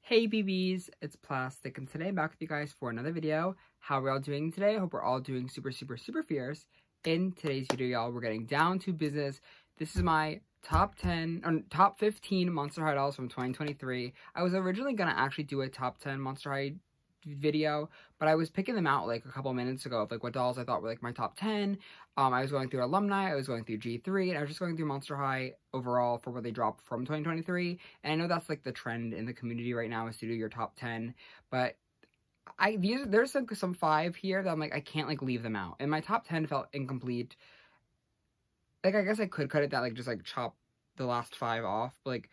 Hey BBs, it's Plastic, and today I'm back with you guys for another video. How are we all doing today? I hope we're all doing super fierce. In today's video, y'all, we're getting down to business. This is my top 15 Monster High dolls from 2023. I was originally gonna actually do a top 10 Monster High video, but I was picking them out like a couple minutes ago of like what dolls I thought were like my top 10. I was going through Alumni, I was going through G3, and I was just going through Monster High overall for what they dropped from 2023. And I know that's like the trend in the community right now is to do your top 10, but there's like some 5 here that I'm like I can't like leave them out. And my top 10 felt incomplete. Like I guess I could cut it down, like just like chop the last 5 off, but like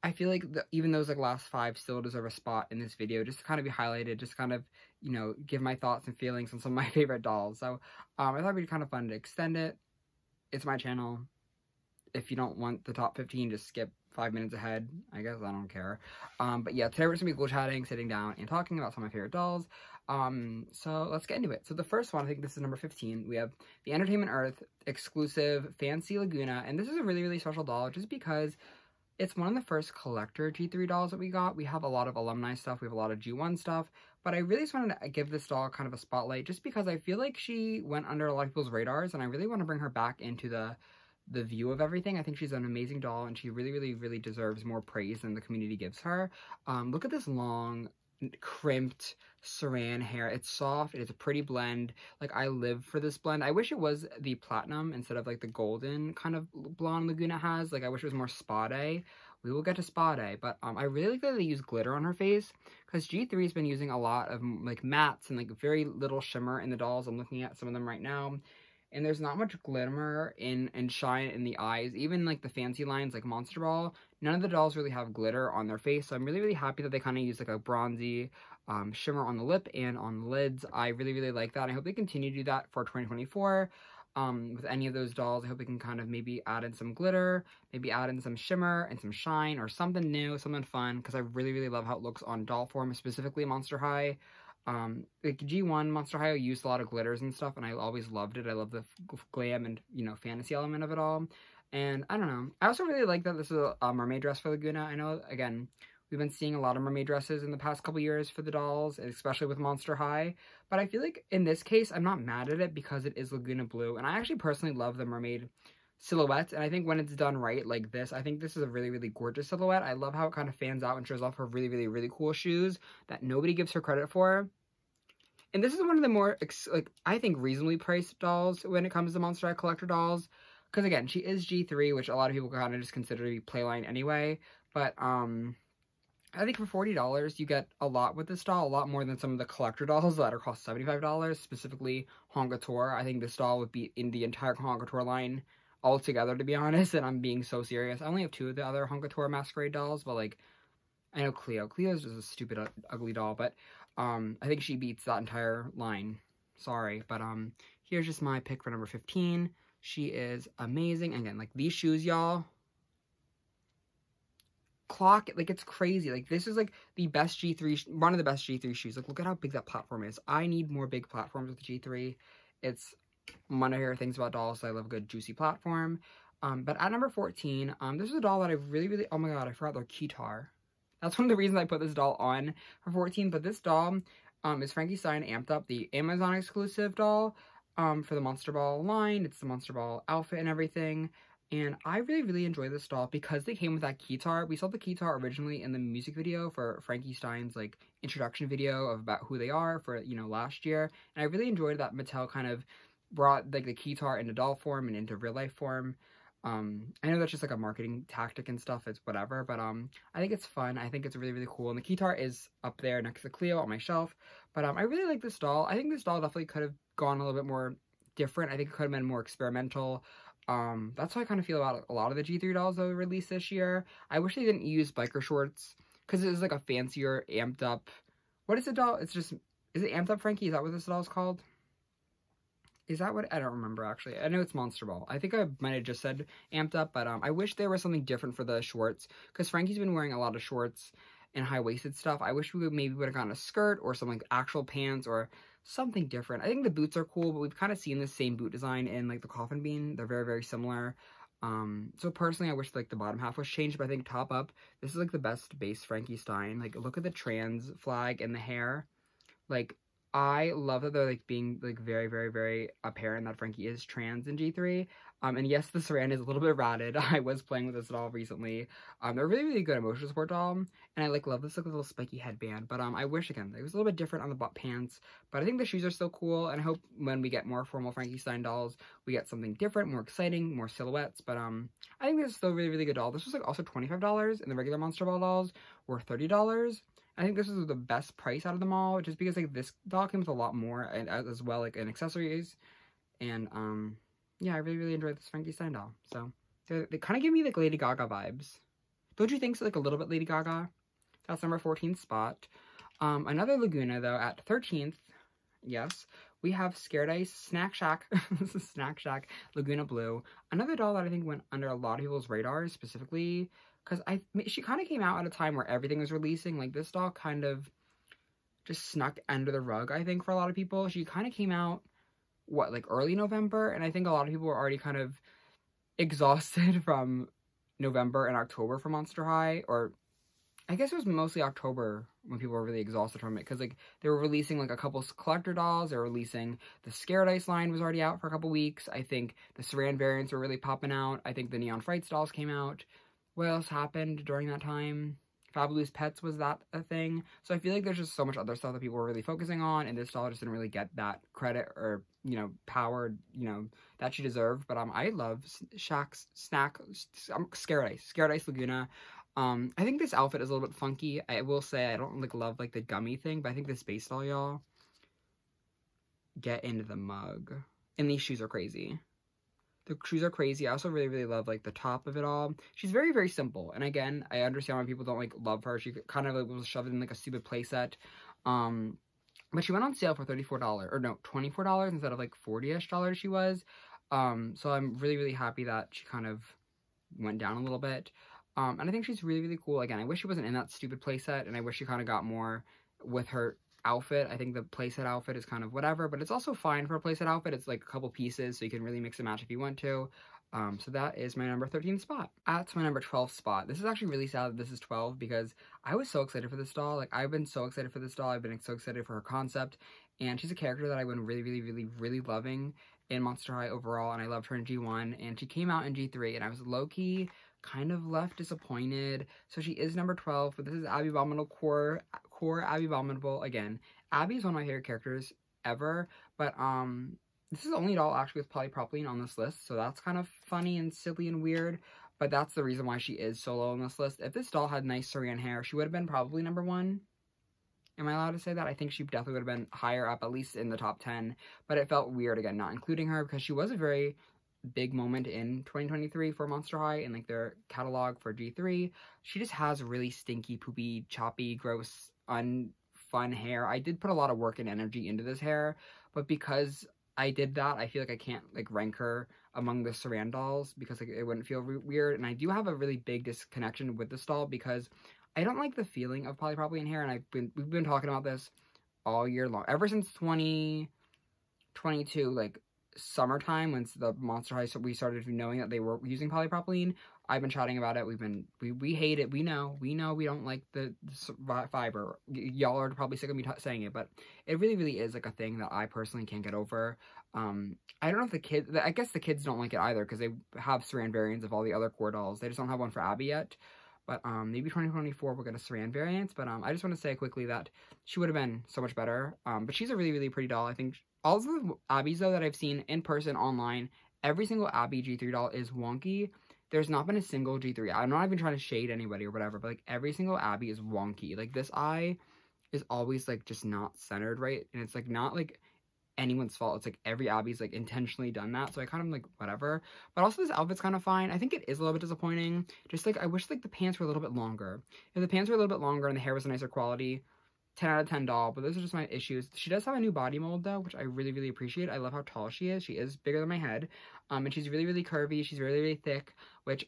I feel like even those like last 5 still deserve a spot in this video, just to kind of be highlighted, just kind of, you know, give my thoughts and feelings on some of my favorite dolls. So I thought it'd be kind of fun to extend it. It's my channel. If you don't want the top 15, just skip 5 minutes ahead. I guess I don't care. But yeah, today we're just gonna be Ghoulchatting, sitting down and talking about some of my favorite dolls. So let's get into it. So the first one, I think this is number 15. We have the Entertainment Earth exclusive Fancy Laguna, and this is a really special doll just because it's one of the first collector G3 dolls that we got. We have a lot of alumni stuff, we have a lot of G1 stuff, but I really just wanted to give this doll kind of a spotlight just because I feel like she went under a lot of people's radars, and I really want to bring her back into the view of everything. I think she's an amazing doll, and she really deserves more praise than the community gives her. Look at this long, crimped saran hair. It's soft, it's a pretty blend. Like, I live for this blend. I wish it was the platinum instead of like the golden kind of blonde Laguna has. Like, I wish it was more spade. We will get to spade, but I really like that they use glitter on her face, because G3 has been using a lot of like mattes and like very little shimmer in the dolls. I'm looking at some of them right now, and there's not much glimmer and shine in the eyes. Even like the fancy lines like Monster Ball, none of the dolls really have glitter on their face. So I'm really happy that they kind of use like a bronzy shimmer on the lip and on the lids. I really like that. I hope they continue to do that for 2024. With any of those dolls, I hope we can kind of maybe add in some glitter, maybe add in some shimmer and some shine or something new, something fun, because I really love how it looks on doll form, specifically Monster High. Like G1 Monster High used a lot of glitters and stuff, and I always loved it. I love the glam and, you know, fantasy element of it all. And I don't know, I also really like that this is a mermaid dress for Laguna. I know, again, we've been seeing a lot of mermaid dresses in the past couple years for the dolls, especially with Monster High, but I feel like in this case I'm not mad at it because it is Laguna blue, and I actually personally love the mermaid silhouette, and I think when it's done right like this, I think this is a really gorgeous silhouette. I love how it kind of fans out and shows off her really cool shoes that nobody gives her credit for. And this is one of the more, like, I think reasonably priced dolls when it comes to Monster High collector dolls, because again, she is G3, which a lot of people kind of just consider to be playline anyway, but I think for $40 you get a lot with this doll, a lot more than some of the collector dolls that are cost $75, specifically Hong Couture. I think this doll would be in the entire Hong Couture line altogether, to be honest, and I'm being so serious. I only have 2 of the other Hong Couture Masquerade dolls, but like, I know Cleo is just a stupid ugly doll, but I think she beats that entire line. Sorry, but here's just my pick for number 15. She is amazing. Again, like these shoes, y'all, clock it, like it's crazy. Like this is like the best G3, one of the best G3 shoes. Like look at how big that platform is. I need more big platforms with the G3. It's one of my favorite things about dolls. So I love a good juicy platform. But at number 14, this is a doll that I really, oh my god, I forgot their keytar. That's one of the reasons I put this doll on for 14. But this doll is Frankie Stein Amped Up, the Amazon exclusive doll for the Monster Ball line. It's the Monster Ball outfit and everything. And I really enjoy this doll because they came with that keytar. We saw the keytar originally in the music video for Frankie Stein's like introduction video about who they are for, you know, last year. And I really enjoyed that Mattel kind of brought like the keytar into doll form and into real life form. I know that's just like a marketing tactic and stuff, it's whatever, but I think it's fun. I think it's really cool, and the keytar is up there next to Cleo on my shelf. But I really like this doll. I think this doll definitely could have gone a little bit more different. I think it could have been more experimental. That's how I kind of feel about a lot of the G3 dolls that were released this year. I wish they didn't use biker shorts, because it is like a fancier, amped up, what is the doll? It's just, is it Amped Up Frankie? Is that what this doll is called? Is that what? I don't remember, actually. I know it's Monster Ball. I think I might have just said Amped Up, but I wish there was something different for the shorts, because Frankie's been wearing a lot of shorts and high-waisted stuff. I wish we maybe would have gotten a skirt or some like actual pants or something different. I think the boots are cool, but we've kind of seen the same boot design in like the Coffin Bean. They're very similar. So personally, I wish like the bottom half was changed, but I think top up, this is like the best base Frankie Stein. Like, look at the trans flag in the hair. Like, I love that they're like being like very, very, very apparent that Frankie is trans in G3. And yes, the saran is a little bit ratted. I was playing with this doll recently. They're really, really good emotional support doll. And I like love this like little spiky headband. But I wish again, it was a little bit different on the butt pants. But I think the shoes are still cool. And I hope when we get more formal Frankie Stein dolls, we get something different, more exciting, more silhouettes. But I think this is still a really, really good doll. This was like also $25 and the regular Monster Ball dolls were $30. I think this is the best price out of them all, just because like this doll came with a lot more and as well like in accessories. And yeah, I really, really enjoyed this Frankie Stein doll. So they kind of give me like Lady Gaga vibes. Don't you think so? Like a little bit Lady Gaga. That's number 14 spot. Another Laguna though at 13th. Yes, we have Scared Ice Snack Shack. This is Snack Shack Laguna Blue. Another doll that I think went under a lot of people's radars, specifically because she kind of came out at a time where everything was releasing. Like, this doll kind of just snuck under the rug, I think, for a lot of people. She kind of came out, what, like early November? And I think a lot of people were already kind of exhausted from November and October for Monster High. Or I guess it was mostly October when people were really exhausted from it. Because, like, they were releasing, like, a couple collector dolls. They were releasing the Scared Ice line was already out for a couple weeks. I think the Saran variants were really popping out. I think the Neon Frights dolls came out. What else happened during that time? Fabulous Pets was that a thing? So I feel like there's just so much other stuff that people were really focusing on, and this doll just didn't really get that credit or, you know, power, you know, that she deserved. But I love Scared Ice Laguna. I think this outfit is a little bit funky. I will say I don't like love like the gummy thing, but I think this base doll, y'all, get into the mug. And these shoes are crazy. The shoes are crazy. I also really, really love, like, the top of it all. She's very, very simple. And again, I understand why people don't, like, love her. She kind of, like, was shoved in, like, a stupid playset. But she went on sale for $34. Or, no, $24 instead of, like, $40-ish she was. So I'm really, really happy that she kind of went down a little bit. And I think she's really, really cool. Again, I wish she wasn't in that stupid playset. And I wish she kind of got more with her outfit. I think the playset outfit is kind of whatever, but it's also fine for a playset outfit. It's like a couple pieces, so you can really mix and match if you want to. So that is my number 13 spot. At my number 12 spot, this is actually really sad that this is 12 because I was so excited for this doll. Like, I've been so excited for this doll. I've been so excited for her concept, and she's a character that I've been really, really, really, really loving in Monster High overall, and I loved her in G1, and she came out in G3, and I was low-key kind of left disappointed. So she is number 12, but this is Abby Abominable core Abby Abominable. Again, Abby is one of my favorite characters ever, but this is the only doll actually with polypropylene on this list, so that's kind of funny and silly and weird, but that's the reason why she is so low on this list. If this doll had nice saran hair, she would have been probably number 1. Am I allowed to say that? I think she definitely would have been higher up, at least in the top 10, but it felt weird, again, not including her, because she was a very big moment in 2023 for Monster High and like their catalog for G3. She just has really stinky, poopy, choppy, gross, unfun hair. I did put a lot of work and energy into this hair, but because I did that, I feel like I can't like rank her among the Saran dolls because like, it wouldn't feel weird. And I do have a really big disconnection with this doll because I don't like the feeling of polypropylene hair, and we've been talking about this all year long, ever since 2022, like summertime, when the Monster High, so we started knowing that they were using polypropylene. I've been chatting about it. We hate it. We know we don't like the fiber. Y'all are probably sick of me saying it, but it really, really is like a thing that I personally can't get over. I don't know if the kids, I guess the kids don't like it either because they have Saran variants of all the other core dolls. They just don't have one for Abby yet. But maybe 2024 we'll get a Saran variant. But I just want to say quickly that she would have been so much better. But she's a really, really pretty doll. I think all of the Abbies, though, that I've seen in person, online, every single Abby G3 doll is wonky. There's not been a single G3. I'm not even trying to shade anybody or whatever, but, like, every single Abby is wonky. Like, this eye is always, like, just not centered right. And it's, like, not, like, anyone's fault. It's, like, every Abby's, like, intentionally done that. So I kind of, like, whatever. But also this outfit's kind of fine. I think it is a little bit disappointing. Just, like, I wish, like, the pants were a little bit longer. If the pants were a little bit longer and the hair was a nicer quality, 10 out of 10 doll, but those are just my issues. She does have a new body mold, though, which I really, really appreciate. I love how tall she is. She is bigger than my head, and she's really, really curvy. She's really, really thick, which,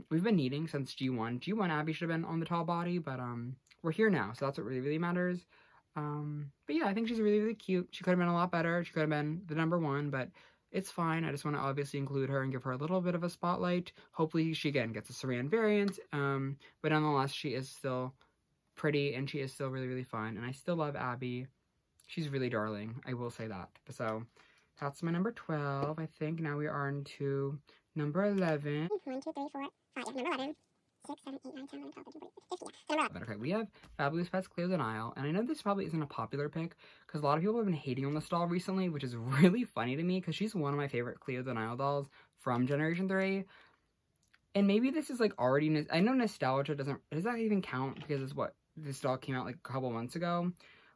we've been needing since G1. G1 Abby should have been on the tall body, but, we're here now, so that's what really, really matters. But yeah, I think she's really, really cute. She could have been a lot better. She could have been the number 1, but it's fine. I just want to obviously include her and give her a little bit of a spotlight. Hopefully she, again, gets a Saran variant, but nonetheless, she is still pretty, and she is still really, really fun, and I still love Abby. She's really darling, I will say that. So, that's my number 12, I think. Now we are on to number 11. 1, 2, 3, 4, 5, yeah, number 11. 6, 7, 8, 9, 10, 11, 12, 13, 14, 15, yeah. Okay, we have Fabulous Pets Cleo Den, and I know this probably isn't a popular pick, because a lot of people have been hating on this doll recently, which is really funny to me, because she's one of my favorite Cleo Den dolls from Generation 3. And maybe this is, like, already, I know nostalgia does that even count, because it's what, this doll came out, like, a couple months ago.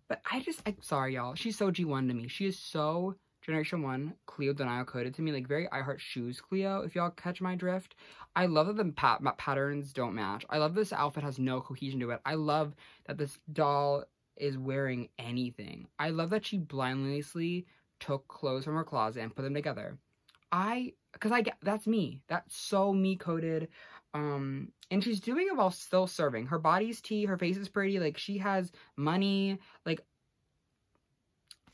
But I'm sorry, y'all, she's so G1 to me. She is so Generation 1 Cleo Den coded to me, like, very I Heart Shoes Cleo, if y'all catch my drift. I love that the patterns don't match. I love this outfit has no cohesion to it. I love that this doll is wearing anything. I love that she blindlessly took clothes from her closet and put them together. That's me. That's so me coded. And she's doing it while still serving. Her body's tea, her face is pretty, like, she has money, like,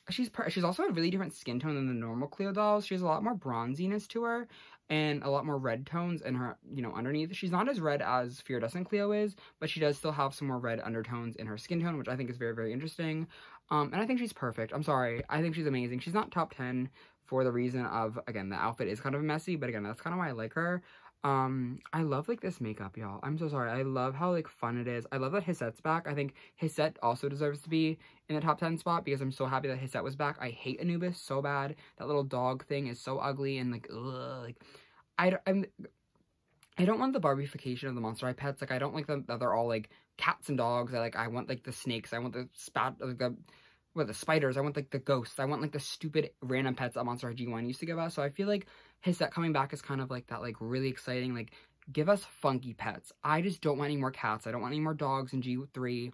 she's also a really different skin tone than the normal Cleo dolls. She has a lot more bronziness to her, and a lot more red tones in her, you know, underneath. She's not as red as Fear-Dustin Cleo is, but she does still have some more red undertones in her skin tone, which I think is very, very interesting. And I think she's perfect. I'm sorry. I think she's amazing. She's not top 10 for the reason of, again, the outfit is kind of messy, but again, that's kind of why I like her. I love, like, this makeup, y'all. I'm so sorry. I love how, like, fun it is. I love that Hisette's back. I think Hisette also deserves to be in the top 10 spot, because I'm so happy that Hisette was back. I hate Anubis so bad. That little dog thing is so ugly, and, like, ugh, like, I don't want the Barbification of the Monster High pets. Like, I don't like them that they're all, like, cats and dogs. I want, like, the snakes. I want the the spiders. I want, like, the ghosts. I want, like, the stupid random pets that Monster High G1 used to give us. So I feel like Hisette coming back is kind of, like, that, like, really exciting, like, give us funky pets. I just don't want any more cats. I don't want any more dogs in G3.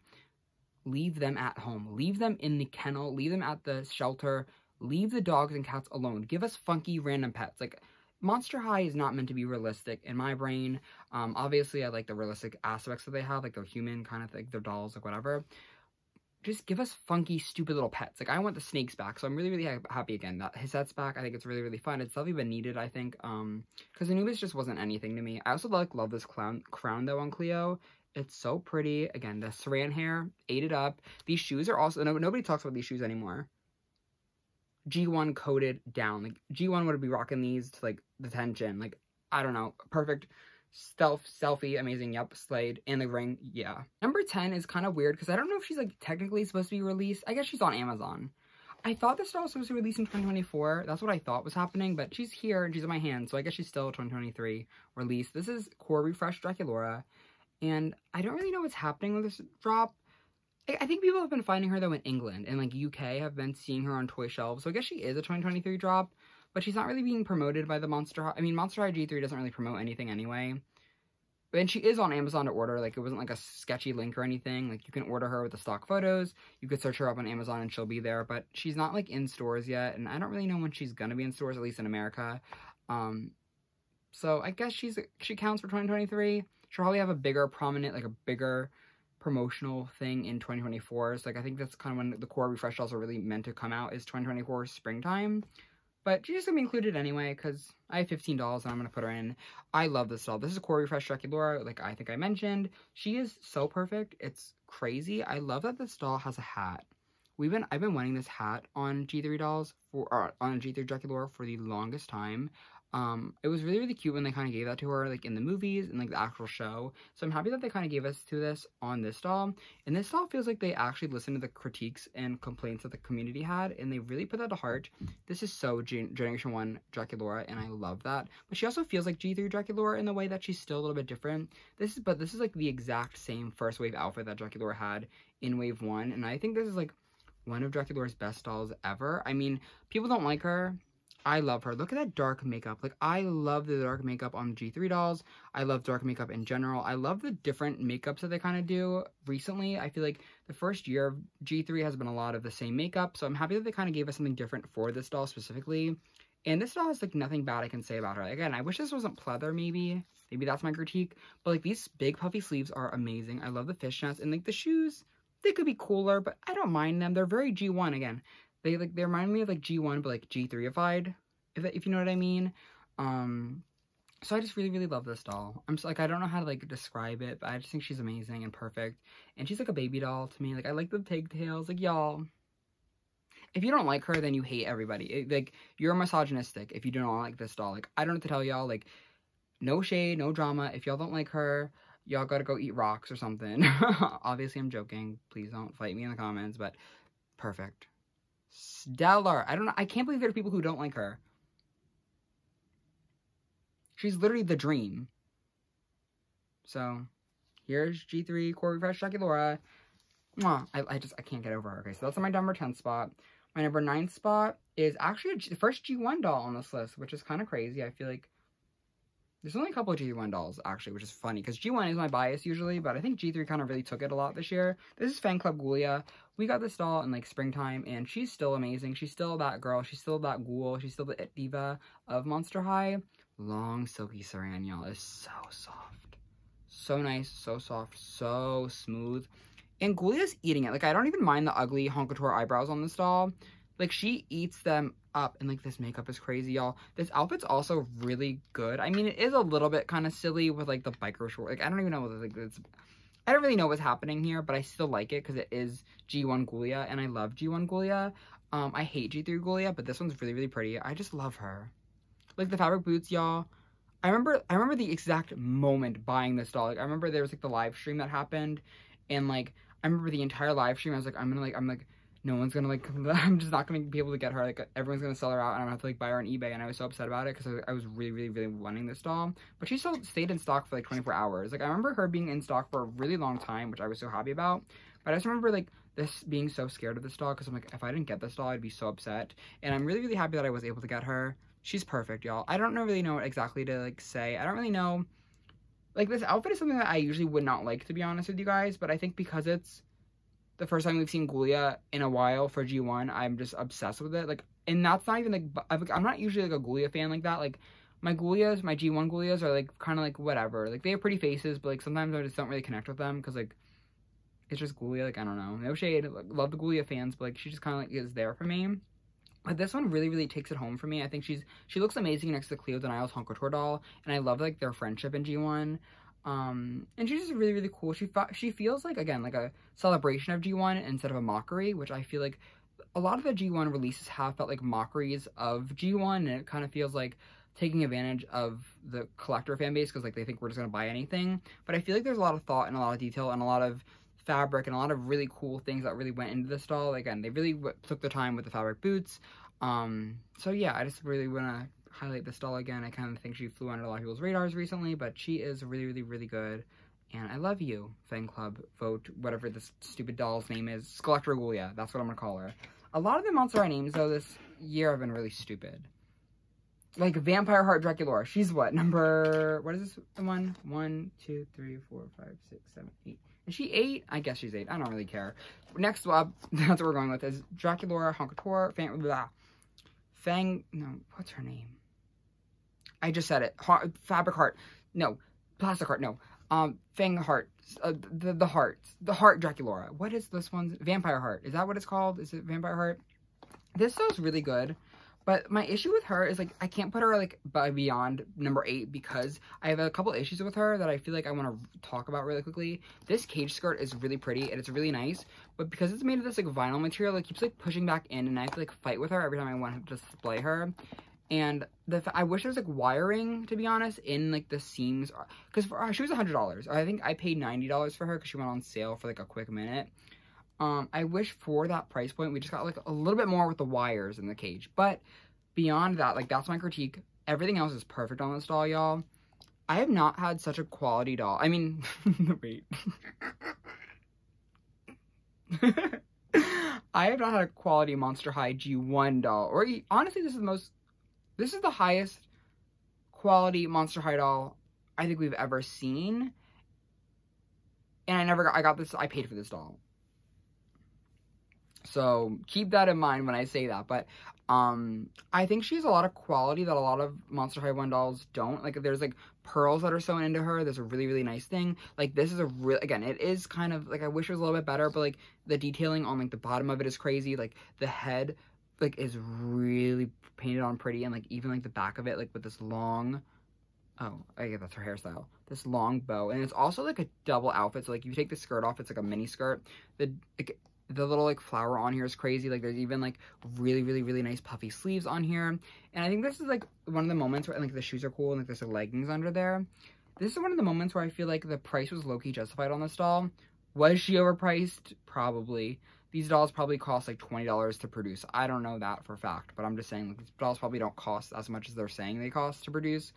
Leave them at home. Leave them in the kennel. Leave them at the shelter. Leave the dogs and cats alone. Give us funky random pets. Like, Monster High is not meant to be realistic in my brain. Obviously, I like the realistic aspects that they have, like, they're human, kind of, like, they're dolls, like, whatever. Just give us funky, stupid little pets. Like, I want the snakes back, so I'm really, really happy again that Hisette's back. I think it's really, really fun. It's definitely been needed, I think, because Anubis just wasn't anything to me. I also, like, love this crown, though, on Cleo. It's so pretty. Again, the saran hair, ate it up. These shoes are also, nobody talks about these shoes anymore. G1 coated down. Like, G1 would be rocking these to, like, the tension. Like, I don't know. Perfect. Selfie, amazing, yep, slayed, and the ring, yeah. Number 10 is kind of weird, because I don't know if she's, like, technically supposed to be released. I guess she's on Amazon. I thought this doll was supposed to be released in 2024. That's what I thought was happening, but she's here, and she's in my hand, so I guess she's still a 2023 release. This is Core Refresh Draculaura, and I don't really know what's happening with this drop. I think people have been finding her, though, in England, and, like, UK have been seeing her on toy shelves, so I guess she is a 2023 drop. But she's not really being promoted by the Monster High. I mean, Monster High G3 doesn't really promote anything anyway. And she is on Amazon to order. Like, it wasn't like a sketchy link or anything. Like, you can order her with the stock photos. You could search her up on Amazon and she'll be there. But she's not, like, in stores yet. And I don't really know when she's gonna be in stores, at least in America. So I guess she counts for 2023. She'll probably have a bigger prominent, like, a bigger promotional thing in 2024. So, like, I think that's kind of when the core refresh dolls are really meant to come out, is 2024 springtime. But she's just going to be included anyway, because I have $15 and I'm going to put her in. I love this doll. This is Core Refresh Draculaura, like I think I mentioned. She is so perfect. It's crazy. I love that this doll has a hat. I've been wanting this hat on G3 dolls, on G3 Draculaura for the longest time. It was really, really cute when they kind of gave that to her, like, in the movies and, like, the actual show. So I'm happy that they kind of gave us to this on this doll. And this doll feels like they actually listened to the critiques and complaints that the community had, and they really put that to heart. This is so Generation 1 Draculaura, and I love that. But she also feels like G3 Draculaura in the way that she's still a little bit different. This is, like, the exact same first wave outfit that Draculaura had in Wave 1, and I think this is, like, one of Draculaura's best dolls ever. I mean, people don't like her. I love her. Look at that dark makeup. Like, I love the dark makeup on G3 dolls. I love dark makeup in general. I love the different makeups that they kind of do recently. I feel like the first year of G3 has been a lot of the same makeup, so I'm happy that they kind of gave us something different for this doll specifically. And this doll has, like, nothing bad I can say about her. Again, I wish this wasn't pleather, maybe. Maybe that's my critique. But, like, these big puffy sleeves are amazing. I love the fishnets. And, like, the shoes, they could be cooler, but I don't mind them. They're very G1 again. They remind me of, like, G1, but, like, G3ified. if you know what I mean. So I just really, really love this doll. I'm just like, I don't know how to like describe it, but I just think she's amazing and perfect. And she's like a baby doll to me. Like, I like the pigtails. Like, y'all, if you don't like her, then you hate everybody. Like, you're misogynistic if you do not like this doll. Like, I don't know what to tell y'all. Like, no shade, no drama. If y'all don't like her, y'all gotta go eat rocks or something. Obviously, I'm joking. Please don't fight me in the comments, but perfect. Stellar. I don't know. I can't believe there are people who don't like her. She's literally the dream. So, here's G3 Core Refresh Draculaura. Mwah. I can't get over her. Okay, so that's on my number 10 spot. My number 9 spot is actually the first G1 doll on this list, which is kind of crazy. I feel like there's only a couple of G1 dolls, actually, which is funny, because G1 is my bias usually, but I think G3 kind of really took it a lot this year. This is Fan Club Gouia. We got this doll in, like, springtime, and she's still amazing. She's still that girl. She's still that ghoul. She's still the it diva of Monster High. Long, silky saran, y'all, is so soft. So nice, so soft, so smooth. And Gouia's eating it. Like, I don't even mind the ugly honk couture eyebrows on this doll. Like, she eats them up, and, like, this makeup is crazy, y'all. This outfit's also really good. I mean, it is a little bit kind of silly with, like, the biker short. Like, I don't even know, like, I don't really know what's happening here, but I still like it, because it is G1 Gouia, and I love G1 Gouia. I hate G3 Gouia, but this one's really, really pretty. I just love her. Like, the fabric boots, y'all. I remember the exact moment buying this doll. Like, I remember there was, like, the live stream that happened, and, like, I remember the entire live stream. I was like, I'm like, no one's gonna, like, I'm just not gonna be able to get her. Like, everyone's gonna sell her out, and I'm gonna have to, like, buy her on eBay. And I was so upset about it, because I was really, really, really wanting this doll. But she still stayed in stock for, like, 24 hours. Like, I remember her being in stock for a really long time, which I was so happy about. But I just remember, like, this being so scared of this doll, because I'm like, if I didn't get this doll, I'd be so upset. And I'm really, really happy that I was able to get her. She's perfect, y'all. I don't really know what exactly to, like, say. I don't really know. Like, this outfit is something that I usually would not like, to be honest with you guys. But I think because it's the first time we've seen Gouia in a while for G1, I'm just obsessed with it. Like, and that's not even, like, I'm not usually, like, a Gouia fan like that. Like, my Gouias, my G1 Gouias are, like, kind of, like, whatever. Like, they have pretty faces, but, like, sometimes I just don't really connect with them. Because, like, it's just Gouia. Like, I don't know. No shade. Like, love the Gouia fans, but, like, she just kind of, like, is there for me. But this one really, really takes it home for me. I think she looks amazing next to Cleo Den honk couture doll, and I love, like, their friendship in G1. And she's just really, really cool. She feels like, again, like a celebration of G1 instead of a mockery, which I feel like a lot of the G1 releases have felt like mockeries of G1, and it kind of feels like taking advantage of the collector fan base because, like, they think we're just gonna buy anything. But I feel like there's a lot of thought and a lot of detail and a lot of fabric and a lot of really cool things that really went into this doll. Again, they really took the time with the fabric boots. So yeah, I just really want to highlight this doll again. I kind of think she flew under a lot of people's radars recently, but she is really, really, really good. And I love you, fan club, vote, whatever this stupid doll's name is. Scholman Gouia, that's what I'm gonna call her. A lot of the Monster High names, though, this year have been really stupid. Like, Vampire Heart Draculaura. She's what? Number... What is this one? 1, 2, 3, 4, 5, 6, 7, 8. Is she 8? I guess she's 8. I don't really care. Next up, that's what we're going with, is Draculaura, honk couture, Fang... No, what's her name? I just said it. Fabric Heart. No. Plastic Heart. No. Fang Heart. The Heart. The Heart Draculaura. What is this one's? Vampire Heart. Is that what it's called? Is it Vampire Heart? This doll's really good. But my issue with her is, like, I can't put her, like, beyond number 8 because I have a couple issues with her that I feel like I want to talk about really quickly. This cage skirt is really pretty and it's really nice, but because it's made of this, like, vinyl material, it keeps, like, pushing back in, and I have to, like, fight with her every time I want to display her. And I wish there was, like, wiring, to be honest, in, like, the seams, because she was $100. I think I paid $90 for her because she went on sale for, like, a quick minute. I wish for that price point, we just got, like, a little bit more with the wires in the cage. But beyond that, like, that's my critique. Everything else is perfect on this doll, y'all. I have not had such a quality doll. I mean, wait. I have not had a quality Monster High G1 doll. Or, honestly, this is the highest quality Monster High doll I think we've ever seen. And I paid for this doll. So keep that in mind when I say that. But I think she has a lot of quality that a lot of Monster High 1 dolls don't. Like, there's, like, pearls that are sewn into her. There's a really, really nice thing. Like, this is again, it is kind of, like, I wish it was a little bit better, but, like, the detailing on, like, the bottom of it is crazy. Like, the head like, is really painted on pretty, and, like, even, like, the back of it, like, with this long, oh, I guess that's her hairstyle, this long bow, and it's also, like, a double outfit, so, like, you take the skirt off, it's, like, a mini skirt, the little, like, flower on here is crazy, like, there's even, like, really, really, really nice puffy sleeves on here, and I think this is, like, one of the moments where, like, the shoes are cool, and, like, there's, like, leggings under there. This is one of the moments where I feel like the price was low-key justified on this doll. Was she overpriced? Probably. These dolls probably cost like $20 to produce. I don't know that for a fact, but I'm just saying, like, these dolls probably don't cost as much as they're saying they cost to produce.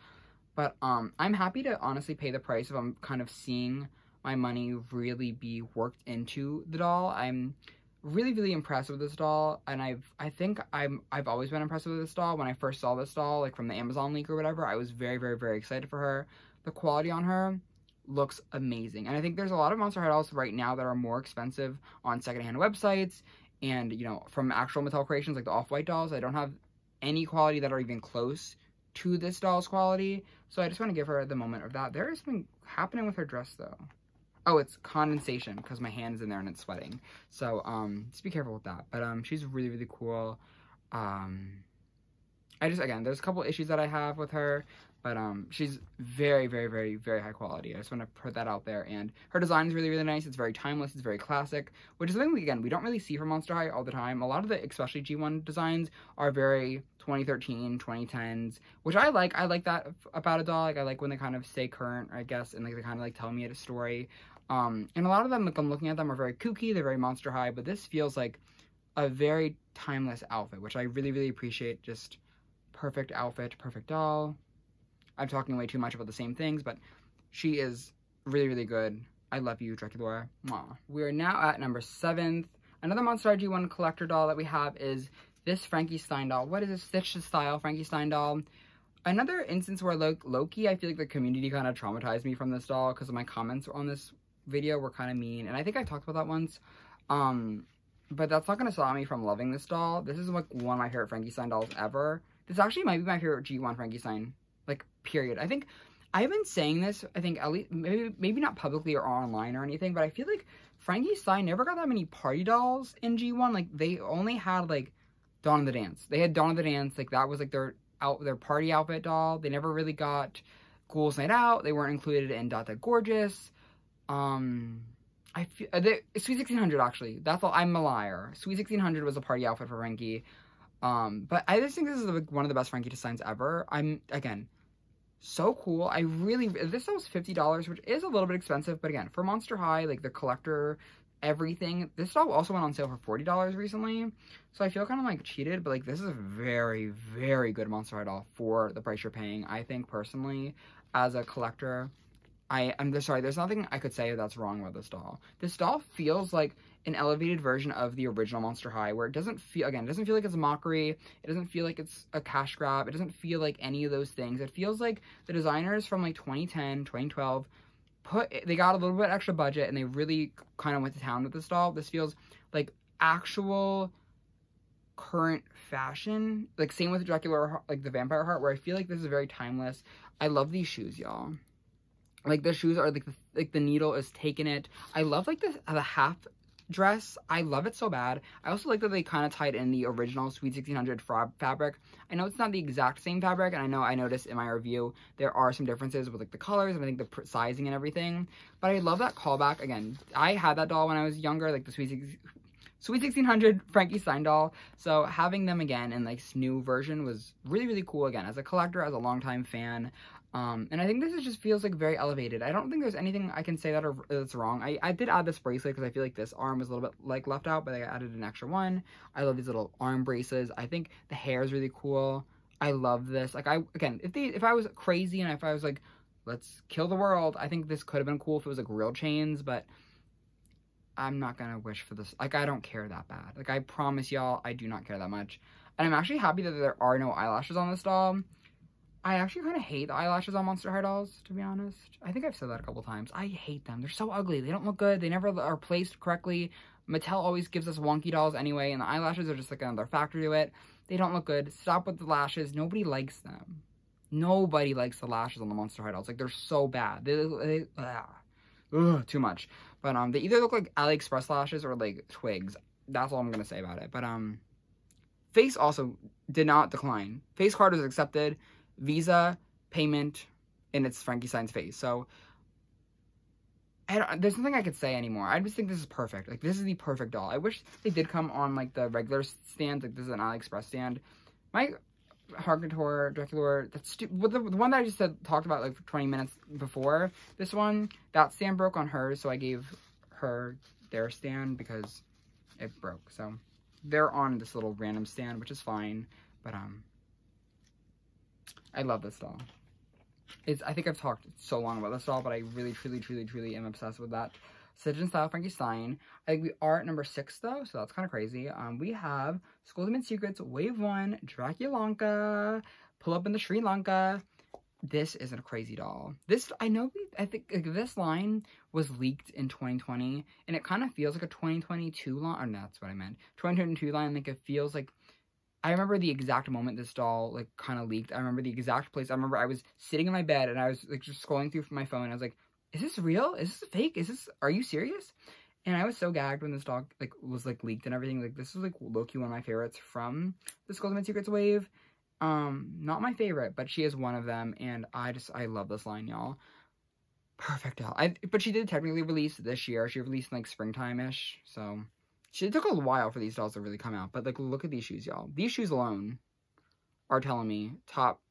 But I'm happy to honestly pay the price if I'm kind of seeing my money really be worked into the doll. I'm really, really impressed with this doll, and I think I've always been impressed with this doll. When I first saw this doll, like from the Amazon leak or whatever, I was very, very, very excited for her. The quality on her looks amazing, and I think there's a lot of Monster High dolls right now that are more expensive on secondhand websites, and, you know, from actual Mattel creations like the Off-White dolls, I don't have any quality that are even close to this doll's quality, so I just want to give her the moment of that. There is something happening with her dress though. Oh, it's condensation because my hand's in there and it's sweating, so just be careful with that. But she's really, really cool. Again, there's a couple issues that I have with her, but she's very, very, very, very high quality. I just want to put that out there. And her design is really, really nice. It's very timeless. It's very classic, which is something, again, we don't really see from Monster High all the time. A lot of the, especially G1 designs, are very 2013, 2010s, which I like. I like that about a doll. Like, I like when they kind of stay current, I guess, and like they kind of like tell me a story. And a lot of them, like I'm looking at them, are very kooky. They're very Monster High, but this feels like a very timeless outfit, which I really, really appreciate. Just perfect outfit, perfect doll. I'm talking way too much about the same things, but she is really, really good. I love you, Draculaura. Mwah. We are now at number 7. Another Monster High G1 collector doll that we have is this Frankie Stein doll. What is this? Stitch style Frankie Stein doll. Another instance where low-key, I feel like the community kind of traumatized me from this doll because of my comments on this video were kind of mean, and I think I talked about that once. But that's not going to stop me from loving this doll. This is like one of my favorite Frankie Stein dolls ever. This actually might be my favorite G1 Frankie Stein, like, period. I think I've been saying this, I think, at least, maybe not publicly or online or anything, but I feel like Frankie Stein never got that many party dolls in G1. Like, they only had, like, Dawn of the Dance. They had Dawn of the Dance, like, that was, like, their party outfit doll. They never really got Ghouls Night Out. They weren't included in Dot That Gorgeous. I feel, Sweet 1600, actually. That's all, I'm a liar. Sweet 1600 was a party outfit for Frankie. But I just think this is like one of the best Frankie designs ever. Again, so cool. This was $50, which is a little bit expensive, but again, for Monster High, like the collector, everything, this doll also went on sale for $40 recently, so I feel kind of like cheated, but like this is a very, very good Monster High doll for the price you're paying. I think personally, as a collector, I'm sorry, there's nothing I could say that's wrong with this doll. This doll feels like an elevated version of the original Monster High, where it doesn't feel, again, it doesn't feel like it's a mockery, it doesn't feel like it's a cash grab, it doesn't feel like any of those things. It feels like the designers from like 2010, 2012, they got a little bit extra budget and they really kind of went to town with this doll. This feels like actual current fashion, like same with Draculaura, like the Vampire Heart, where I feel like this is very timeless. I love these shoes, y'all. Like, the shoes are, like the needle is taking it. I love, like, the half dress. I love it so bad. I also like that they kind of tied in the original Sweet 1600 fabric. I know it's not the exact same fabric, and I know I noticed in my review there are some differences with, like, the colors and I think the sizing and everything. But I love that callback. Again, I had that doll when I was younger, like, the Sweet 1600 Frankie Stein doll. So having them again in, like, this new version was really, really cool. Again, as a collector, as a longtime fan. And I think this just feels like very elevated. I don't think there's anything I can say that's wrong. I did add this bracelet because I feel like this arm was a little bit like left out, but I added an extra one. I love these little arm braces. I think the hair is really cool. I love this. Like, again, if I was crazy and if I was like, let's kill the world, I think this could have been cool if it was like real chains, but I'm not gonna wish for this. Like, I don't care that bad. Like, I promise y'all, I do not care that much. And I'm actually happy that there are no eyelashes on this doll. I actually kind of hate the eyelashes on Monster High dolls, to be honest. I think I've said that a couple times. I hate them. They're so ugly. They don't look good. They never are placed correctly. Mattel always gives us wonky dolls anyway, and the eyelashes are just like another factor to it. They don't look good. Stop with the lashes. Nobody likes them. Nobody likes the lashes on the Monster High dolls. Like, they're so bad. Too much. But they either look like AliExpress lashes or like twigs. That's all I'm gonna say about it. But Face also did not decline. Face card was accepted. Visa, payment, and it's Frankie Stein's face. So, there's nothing I could say anymore. I just think this is perfect. Like, this is the perfect doll. I wish they did come on, like, the regular stands. Like, this is an AliExpress stand. My Hargator, Draculaura, that's the one that I just talked about, like, for 20 minutes before this one, that stand broke on hers, so I gave her their stand because it broke. So, they're on this little random stand, which is fine. But, I love this doll. I think I've talked so long about this doll, but I really, truly am obsessed with that Stitch & Style Frankie Stein. I think we are at number 6, though, so that's kind of crazy. We have Scholman Secrets Wave 1 Draculaura. Pull up in the Sri Lanka. This isn't a crazy doll. I think like, this line was leaked in 2020, and it kind of feels like a 2022 line. Or no, that's what I meant. 2022 line, like, it feels like, I remember the exact moment this doll, like, kind of leaked. I remember the exact place. I remember I was sitting in my bed, and I was, like, just scrolling through my phone. I was like, is this real? Is this fake? Are you serious? And I was so gagged when this doll, like, was, like, leaked and everything. Like, this was, like, low-key one of my favorites from the Scholman Secrets wave. Not my favorite, but she is one of them, and I love this line, y'all. Perfect doll. But she did technically release this year. She released in, like, springtime-ish, so... It took a while for these dolls to really come out, but, like, look at these shoes, y'all. These shoes alone are telling me top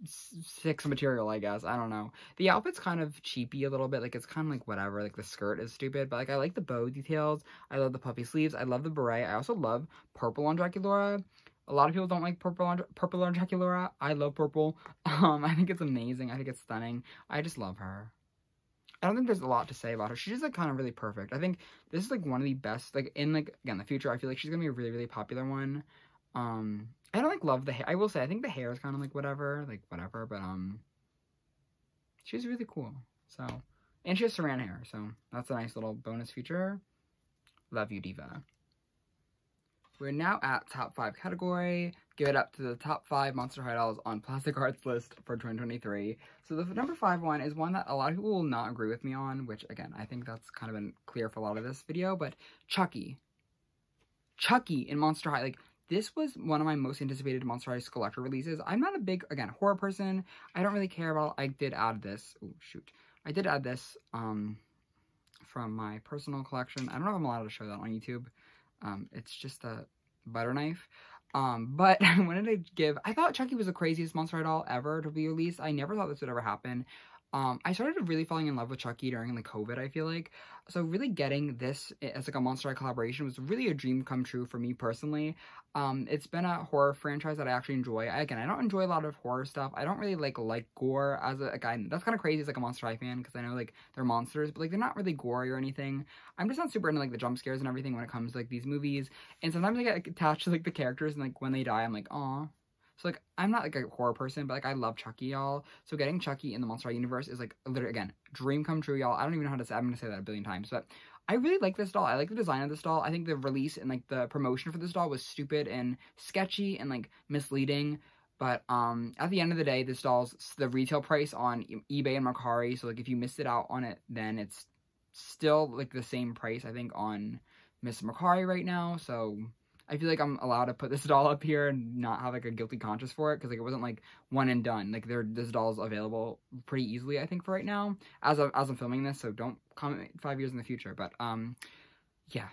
6 material, I guess. I don't know. The outfit's kind of cheapy a little bit. Like, it's kind of, like, whatever. Like, the skirt is stupid, but, like, I like the bow details. I love the puffy sleeves. I love the beret. I also love purple on Draculaura. A lot of people don't like purple on Draculaura. I love purple. I think it's amazing. I think it's stunning. I just love her. I don't think there's a lot to say about her. She's just, like, kind of really perfect. I think this is, like, one of the best, like, in, like, again, the future, I feel like she's gonna be a really popular one. I don't, like, love the hair. I will say, I think the hair is kind of, like, whatever, but, she's really cool, so, and she has saran hair, so that's a nice little bonus feature. Love you, Diva. We're now at top 5 category. Give it up to the top 5 Monster High dolls on Plastic Arts list for 2023. So the number 5 one is one that a lot of people will not agree with me on, which, again, I think that's kind of been clear for a lot of this video, but Chucky. Chucky in Monster High, like, this was one of my most anticipated Monster High collector releases. I'm not a big, again, horror person. I don't really care about, I did add this, oh, shoot. I did add this, from my personal collection. I don't know if I'm allowed to show that on YouTube. It's just a butter knife. But I wanted to give, I thought Chucky was the craziest Monster High doll ever to be released. I never thought this would ever happen. I started really falling in love with Chucky during the COVID, I feel like. So really getting this as like a Monster High collaboration was really a dream come true for me personally. It's been a horror franchise that I actually enjoy. I don't enjoy a lot of horror stuff. I don't really like gore as a guy. That's kind of crazy as like a Monster High fan because I know like they're monsters, but like they're not really gory or anything. I'm just not super into like the jump scares and everything when it comes to like these movies. And sometimes I get attached to like the characters and like when they die, I'm like, aw. So, like, I'm not, like, a horror person, but, like, I love Chucky, y'all. So, getting Chucky in the Monster High universe is, like, literally, again, dream come true, y'all. I don't even know how to say, I'm going to say that a billion times, but I really like this doll. I like the design of this doll. I think the release and, like, the promotion for this doll was stupid and sketchy and, like, misleading. But, at the end of the day, this doll's, the retail price on eBay and Mercari, so, like, if you missed it out on it, then it's still, like, the same price, I think, on Miss Mercari right now, so I feel like I'm allowed to put this doll up here and not have, like, a guilty conscience for it, because, like, it wasn't, like, one and done. Like, this doll's available pretty easily, I think, for right now, as I'm filming this, so don't comment 5 years in the future, but, yeah,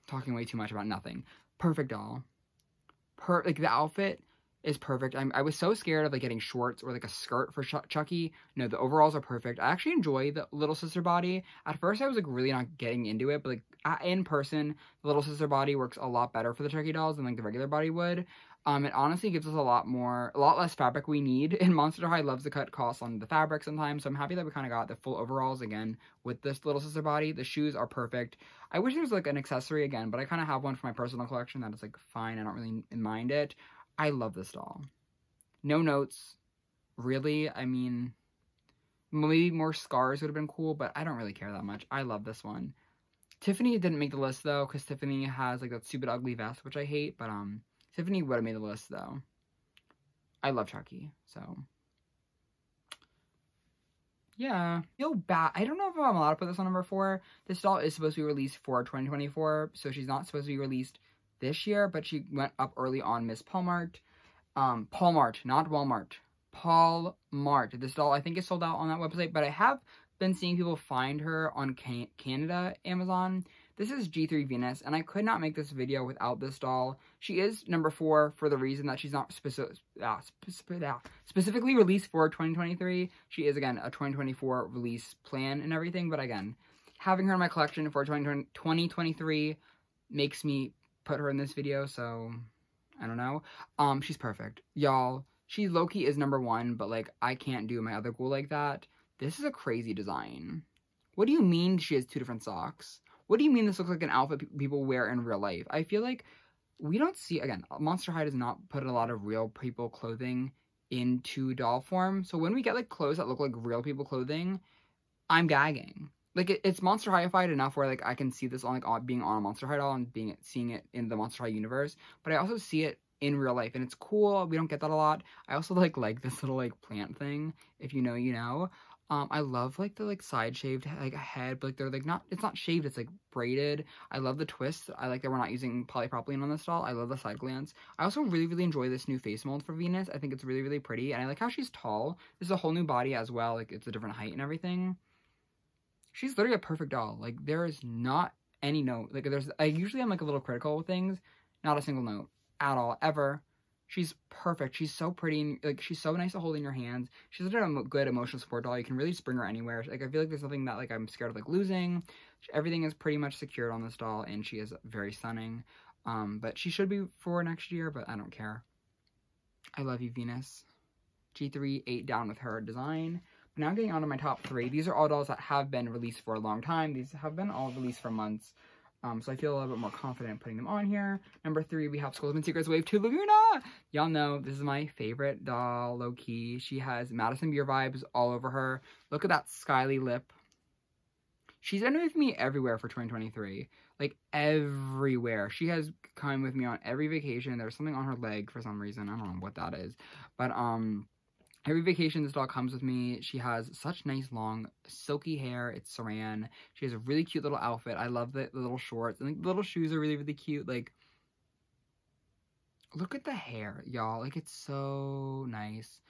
talking way too much about nothing. Perfect doll. Like, the outfit is perfect. I was so scared of, like, getting shorts or, like, a skirt for Chucky. No, the overalls are perfect. I actually enjoy the little sister body. At first, I was, like, really not getting into it, but, like, in person, the little sister body works a lot better for the Chucky dolls than, like, the regular body would. It honestly gives us a lot less fabric we need, and Monster High loves to cut costs on the fabric sometimes, so I'm happy that we kind of got the full overalls again with this little sister body. The shoes are perfect. I wish there was, like, an accessory again, but I kind of have one for my personal collection that is, like, fine. I don't really mind it. I love this doll. No notes. Really? I mean, maybe more scars would have been cool, but I don't really care that much. I love this one. Tiffany didn't make the list, though, because Tiffany has, like, that stupid ugly vest, which I hate, but, Tiffany would have made the list, though. I love Chucky, so. Yeah. Feel bad. I don't know if I'm allowed to put this on number 4. This doll is supposed to be released for 2024, so she's not supposed to be released this year, but she went up early on Miss Paulmart. Paulmart, not Walmart. Paulmart. This doll, I think, is sold out on that website, but I have been seeing people find her on Canada Amazon. This is G3 Venus, and I could not make this video without this doll. She is number 4 for the reason that she's not specifically released for 2023. She is, again, a 2024 release plan and everything, but again, having her in my collection for 2023 makes me put her in this video, so I don't know. She's perfect. Y'all, she low-key is number 1, but, like, I can't do my other ghoul like that. This is a crazy design. What do you mean she has 2 different socks? What do you mean this looks like an outfit people wear in real life? I feel like we don't see, again, Monster High does not put a lot of real people clothing into doll form. So when we get, like, clothes that look like real people clothing, I'm gagging. Like, it's Monster High-ified enough where, like, I can see this on, like, being on a Monster High doll and seeing it in the Monster High universe. But I also see it in real life, and it's cool. We don't get that a lot. I also, like this little, like, plant thing. If you know, you know. I love, like, the, like, side-shaved, like, head, but, like, they're, like, it's not shaved, it's, like, braided. I love the twist. I like that we're not using polypropylene on this doll. I love the side glance. I also really, really enjoy this new face mold for Venus. I think it's really, really pretty, and I like how she's tall. This is a whole new body as well. Like, it's a different height and everything. She's literally a perfect doll. Like, there is not any note. Like, I usually am, like, a little critical with things. Not a single note at all, ever. She's perfect. She's so pretty. And, like, she's so nice to hold in your hands. She's such a good emotional support doll. You can really just bring her anywhere. Like, I feel like there's nothing that, like, I'm scared of, like, losing. Everything is pretty much secured on this doll, and she is very stunning. But she should be for next year, but I don't care. I love you, Venus. G3, 8 down with her design. But now getting on to my top 3. These are all dolls that have been released for a long time. These have been all released for months. So I feel a little bit more confident putting them on here. Number 3, we have Scholman Secrets Wave 2 Laguna. Y'all know this is my favorite doll, low-key. She has Madison Beer vibes all over her. Look at that skyly lip. She's been with me everywhere for 2023. Like, everywhere. She has come with me on every vacation. There's something on her leg for some reason. I don't know what that is. But, every vacation this doll comes with me. She has such nice, long, silky hair. It's saran. She has a really cute little outfit. I love the little shorts. And, like, the little shoes are really, really cute. Like, look at the hair, y'all. Like, it's so nice.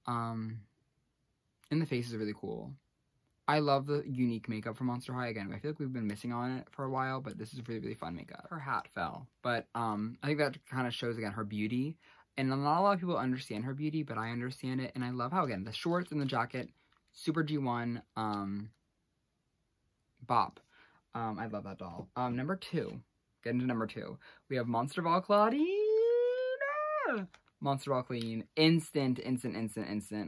And the face is really cool. I love the unique makeup from Monster High. Again, I feel like we've been missing on it for a while, but this is really, really fun makeup. Her hat fell. But, I think that kind of shows, again, her beauty. And not a lot of people understand her beauty, but I understand it. And I love how, again, the shorts and the jacket, super G1, bop. I love that doll. Number 2. Get into number 2. We have Monster Ball Claudine. Monster Ball Claudine. Instant.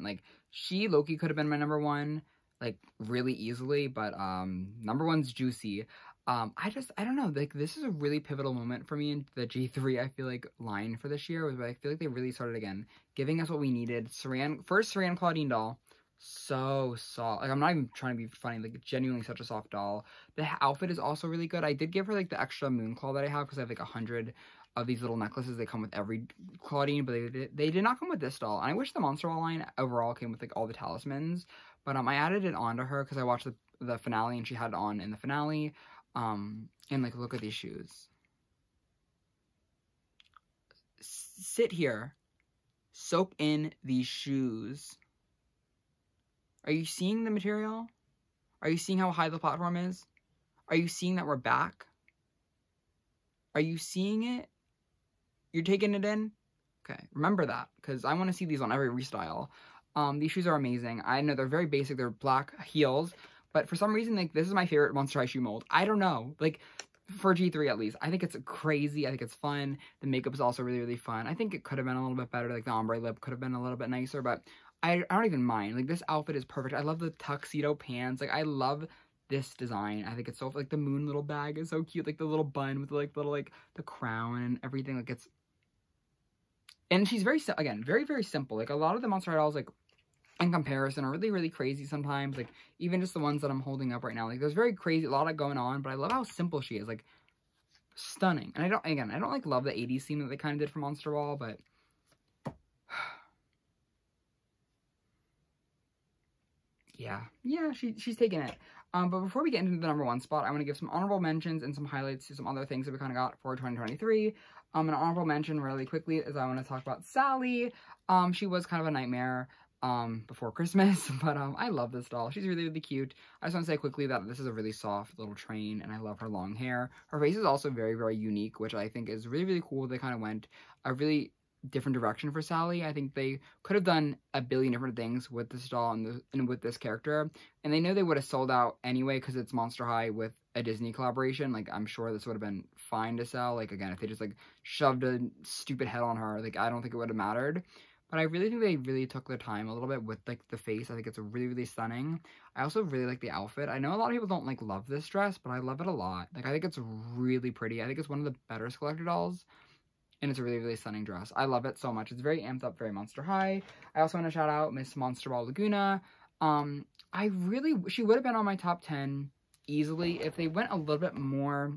Like, she, Loki, could have been my number 1, like, really easily. But, number 1's Juicy. I don't know, like, this is a really pivotal moment for me in the G3, I feel like, line for this year, I feel like they really started, again, giving us what we needed. First Saran Claudine doll, so soft. Like, I'm not even trying to be funny, like, genuinely such a soft doll. The outfit is also really good. I did give her, like, the extra moon claw that I have, because I have, like, 100 of these little necklaces. They come with every Claudine, but they did not come with this doll. And I wish the Monster Ball line overall came with, like, all the talismans, but, I added it on to her, because I watched the finale, and she had it on in the finale. And, like, look at these shoes. Sit here. Soak in these shoes. Are you seeing the material? Are you seeing how high the platform is? Are you seeing that we're back? Are you seeing it? You're taking it in? Okay, remember that, because I want to see these on every restyle. These shoes are amazing. I know they're very basic. They're black heels. But for some reason, like, this is my favorite Monster High shoe mold. I don't know. Like, for G3 at least. I think it's crazy. I think it's fun. The makeup is also really, really fun. I think it could have been a little bit better. Like, the ombre lip could have been a little bit nicer. But I don't even mind. Like, this outfit is perfect. I love the tuxedo pants. Like, I love this design. I think it's so, like, the moon little bag is so cute. Like, the little bun with, like, little, like, the crown and everything. Like, it's... And she's very, again, very, very simple. Like, a lot of the Monster High dolls, like, in comparison, are really, really crazy sometimes. Like, even just the ones that I'm holding up right now. Like, there's very crazy, a lot of going on, but I love how simple she is. Like, stunning. And I don't, like, love the 80s theme that they kind of did for Monster Ball, but... yeah, she's taking it. But before we get into the #1 spot, I want to give some honorable mentions and some highlights to some other things that we kind of got for 2023. An honorable mention really quickly is I want to talk about Sally. She was kind of a nightmare before Christmas, but I love this doll. She's really, really cute. I just want to say quickly that this is a really soft little train, and I love her long hair. Her face is also very, very unique, which I think is really, really cool. They kind of went a really different direction for Sally. I think they could have done a billion different things with this doll and with this character, and they know they would have sold out anyway because it's Monster High with a Disney collaboration. Like, I'm sure this would have been fine to sell. Like, again, if they just like shoved a stupid head on her, like, I don't think it would have mattered. But I really think they really took their time a little bit with like the face. I think it's really, really stunning. I also really like the outfit. I know a lot of people don't like love this dress, but I love it a lot. Like, I think it's really pretty. I think it's one of the better collector dolls. And it's a really, really stunning dress. I love it so much. It's very amped up, very Monster High. I also want to shout out Miss Monster Ball Laguna. She would have been on my top 10 easily if they went a little bit more,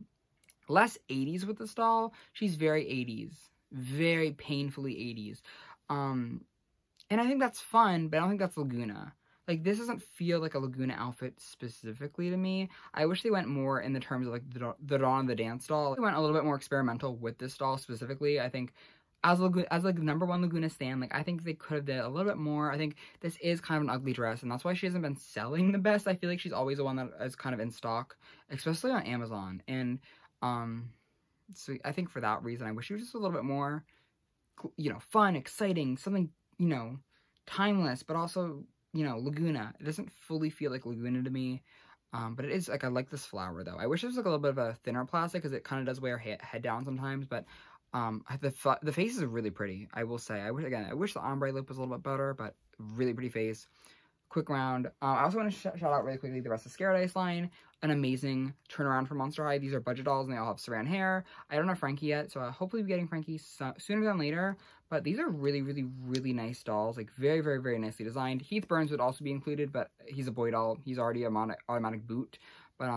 less 80s with this doll. She's very 80s. Very painfully 80s. And I think that's fun, but I don't think that's Laguna. Like, this doesn't feel like a Laguna outfit specifically to me. I wish they went more in the terms of, like, the Dawn of the Dance doll. They went a little bit more experimental with this doll specifically. I think as like, #1 Laguna stan, like, I think they could have did a little bit more. I think this is kind of an ugly dress, and that's why she hasn't been selling the best. I feel like she's always the one that is kind of in stock, especially on Amazon. And, so I think for that reason, I wish she was just a little bit more, you know, fun, exciting, something, you know, timeless, but also, you know, Laguna. It doesn't fully feel like Laguna to me, but it is, like, I like this flower, though. I wish it was, like, a little bit of a thinner plastic, because it kind of does weigh her head down sometimes, but the face is really pretty, I will say. I wish the ombre lip was a little bit better, but really pretty face. Quick round. I also want to shout out really quickly the rest of Scared line. An amazing turnaround for Monster High. These are budget dolls, and they all have saran hair. I don't have Frankie yet, so I'll hopefully be getting Frankie sooner than later. But these are really, really, really nice dolls. Like, very, very, very nicely designed. Heath Burns would also be included, but he's a boy doll. He's already a automatic boot. But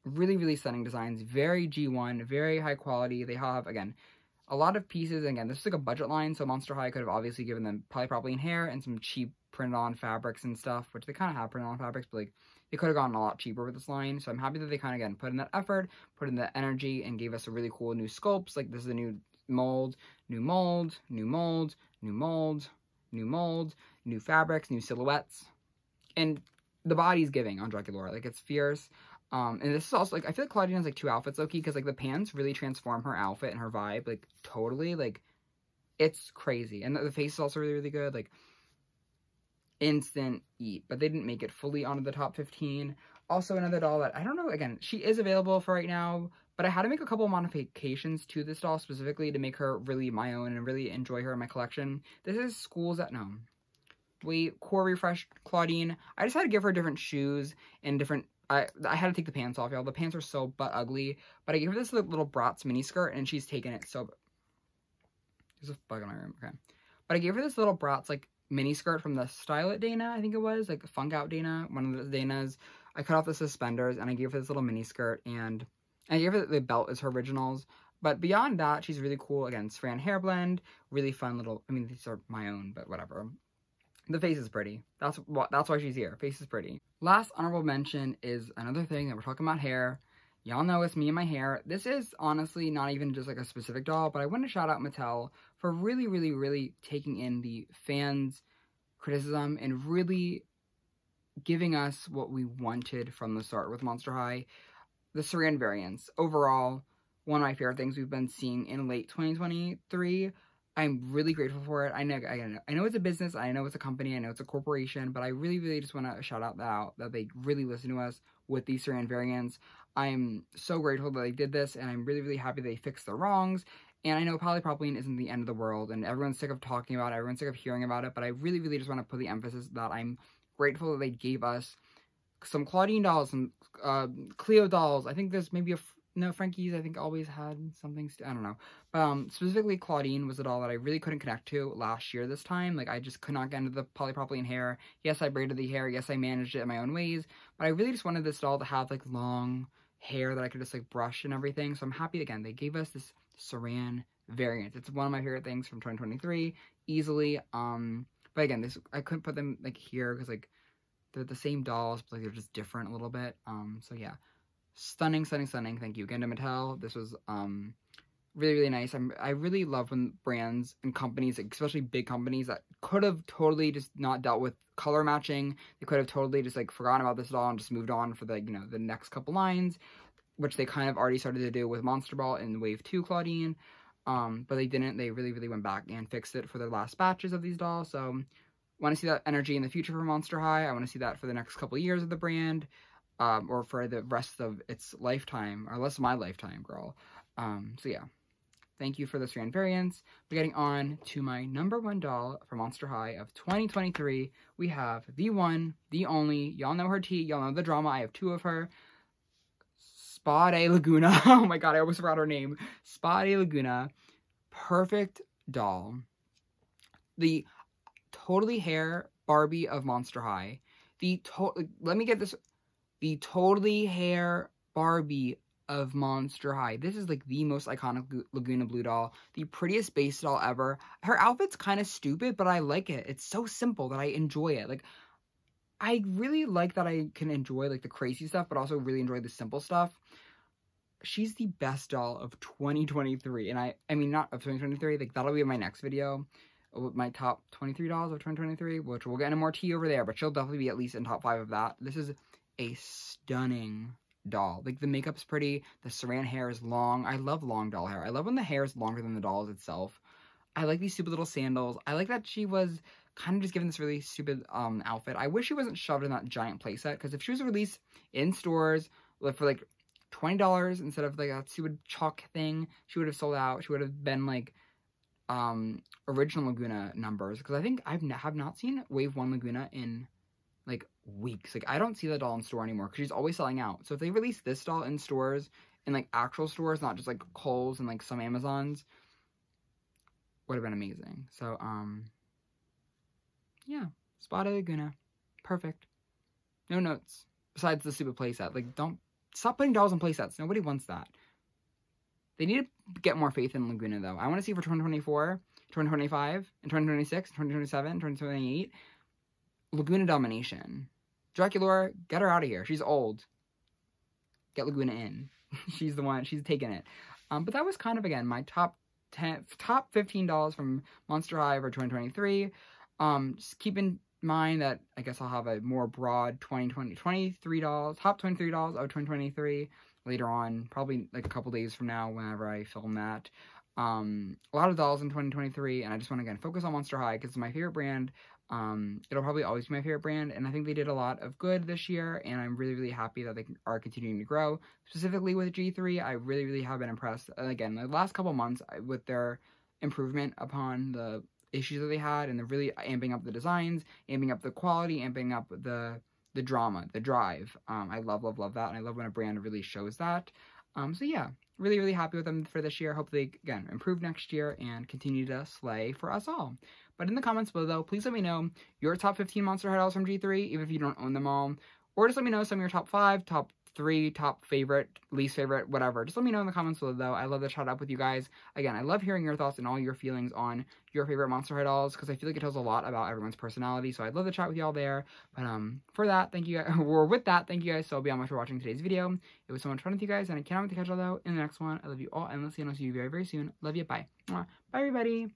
really, really stunning designs. Very G1, very high quality. They have, again, a lot of pieces. Again, this is like a budget line, so Monster High could have obviously given them polypropylene hair and some cheap printed on fabrics and stuff, which they kind of have printed on fabrics, but like they could have gotten a lot cheaper with this line. So I'm happy that they kind of, again, put in that effort, put in that energy, and gave us a really cool new sculpts. Like, this is a new mold, new mold, new mold, new mold, new mold, new fabrics, new silhouettes, and the body's giving on Draculaura. Like, it's fierce. And this is also, like, I feel like Claudine has, like, 2 outfits, low-key, because, like, the pants really transform her outfit and her vibe, like, totally. Like, it's crazy. And the face is also really, really good. Like, instant eat, but they didn't make it fully onto the top 15. Also, another doll that, I don't know, again, she is available for right now, but I had to make a couple of modifications to this doll specifically to make her really my own and really enjoy her in my collection. This is Core Refresh Claudine. I just had to give her different shoes and different, I had to take the pants off, y'all. The pants are so butt ugly, but I gave her this little Bratz mini skirt, and she's taken it so, there's a bug in my room, okay. But I gave her this little Bratz, like, mini skirt from the Style It Dana, I think it was, like, Funk Out Dana, one of the Danas. I cut off the suspenders, and I gave her this little mini skirt, and I gave her the belt as her originals. But beyond that, she's really cool. Again, Saran hair blend, really fun little, I mean, these are my own, but whatever. The face is pretty. That's why she's here. Face is pretty. Last honorable mention is another thing that we're talking about hair. Y'all know it's me and my hair. This is honestly not even just like a specific doll, but I want to shout out Mattel for really, really, really taking in the fans' criticism and really giving us what we wanted from the start with Monster High. The Saran variants. Overall, one of my favorite things we've been seeing in late 2023. I'm really grateful for it. I know it's a business, I know it's a company, I know it's a corporation, but I really, really just want to shout out that they really listen to us with these Saran variants. I'm so grateful that they did this, and I'm really, really happy they fixed the wrongs. And I know polypropylene isn't the end of the world, and everyone's sick of talking about it, everyone's sick of hearing about it, but I really, really just want to put the emphasis that I'm grateful that they gave us some Claudine dolls, some Cleo dolls. I think there's maybe Frankie's, I think, always had something, I don't know. But specifically, Claudine was a doll that I really couldn't connect to last year this time. Like, I just could not get into the polypropylene hair. Yes, I braided the hair. Yes, I managed it in my own ways. But I really just wanted this doll to have, like, long hair that I could just, like, brush and everything. So I'm happy, again, they gave us this Saran variant. It's one of my favorite things from 2023, easily. But again, I couldn't put them, like, here, because, like, they're the same dolls, but like they're just different a little bit. So yeah, stunning, stunning, stunning. Thank you again to Mattel. This was really, really nice. I really love when brands and companies, especially big companies that could have totally just not dealt with color matching, they could have totally just like forgotten about this doll and just moved on for the, you know, the next couple lines, which they kind of already started to do with Monster Ball in Wave 2 Claudine. But they didn't. They really, really went back and fixed it for their last batches of these dolls. So want to see that energy in the future for Monster High. I want to see that for the next couple years of the brand, or for the rest of its lifetime, or less of my lifetime, girl. So yeah. Thank you for the strand variants. We're getting on to my number one doll for Monster High of 2023. We have the one, the only, y'all know her tea, y'all know the drama. I have two of her. Spade Laguna. Oh my god, I almost forgot her name. Spade Laguna. Perfect doll. The totally hair Barbie of Monster High. Let me get this. The totally hair Barbie of Monster High. This is like the most iconic Laguna Blue doll. The prettiest base doll ever. Her outfit's kind of stupid, but I like it. It's so simple that I enjoy it. Like, I really like that I can enjoy like the crazy stuff, but also really enjoy the simple stuff. She's the best doll of 2023. And I mean, not of 2023, like that'll be my next video. My top 23 dolls of 2023, which we'll get into more tea over there, but she'll definitely be at least in top 5 of that. This is a stunning doll. Like, the makeup's pretty, the saran hair is long. I love long doll hair. I love when the hair is longer than the dolls itself. I like these stupid little sandals. I like that she was kind of just given this really stupid outfit. I wish she wasn't shoved in that giant playset, because if she was released in stores for like $20 instead of like that stupid chalk thing, she would have sold out. She would have been like original Laguna numbers, because I think I have not seen Wave 1 Laguna in like weeks. Like, I don't see the doll in store anymore because she's always selling out. So if they release this doll in stores, in like actual stores, not just like Kohl's and like some Amazons, would have been amazing. So yeah, Spade Laguna, perfect. No notes besides the stupid playset. Like, don't stop putting dolls in playsets. Nobody wants that. They need to get more faith in Laguna though. I want to see for 2024, 2025, and 2026, 2027, 2028. Laguna domination. Draculaura, get her out of here. She's old. Get Laguna in. She's the one. She's taking it. But that was kind of, again, my top 15 dolls from Monster High for 2023. Just keep in mind that I guess I'll have a more broad 23 dolls, top 23 dolls of 2023 later on, probably like a couple days from now whenever I film that. A lot of dolls in 2023, and I just want to, again, focus on Monster High because it's my favorite brand. It'll probably always be my favorite brand, and I think they did a lot of good this year, and I'm really, really happy that they are continuing to grow. Specifically with G3, I really, really have been impressed. And again, the last couple months with their improvement upon the issues that they had, and they're really amping up the designs, amping up the quality, amping up the drama, the drive. I love, love, love that, and I love when a brand really shows that. So yeah, really, really happy with them for this year. Hope they, again, improve next year and continue to slay for us all. But in the comments below, please let me know your top 15 Monster High dolls from G3, even if you don't own them all. Or just let me know some of your top 5, top 3, top favorite, least favorite, whatever. Just let me know in the comments below, though. I love to chat up with you guys. Again, I love hearing your thoughts and all your feelings on your favorite Monster High dolls, because I feel like it tells a lot about everyone's personality. So I'd love to chat with y'all there. But for that, thank you guys, or with that, thank you guys so much for watching today's video. It was so much fun with you guys, and I cannot wait to catch y'all out in the next one. I love you all, and let's see you very, very soon. Love you. Bye. Bye, everybody.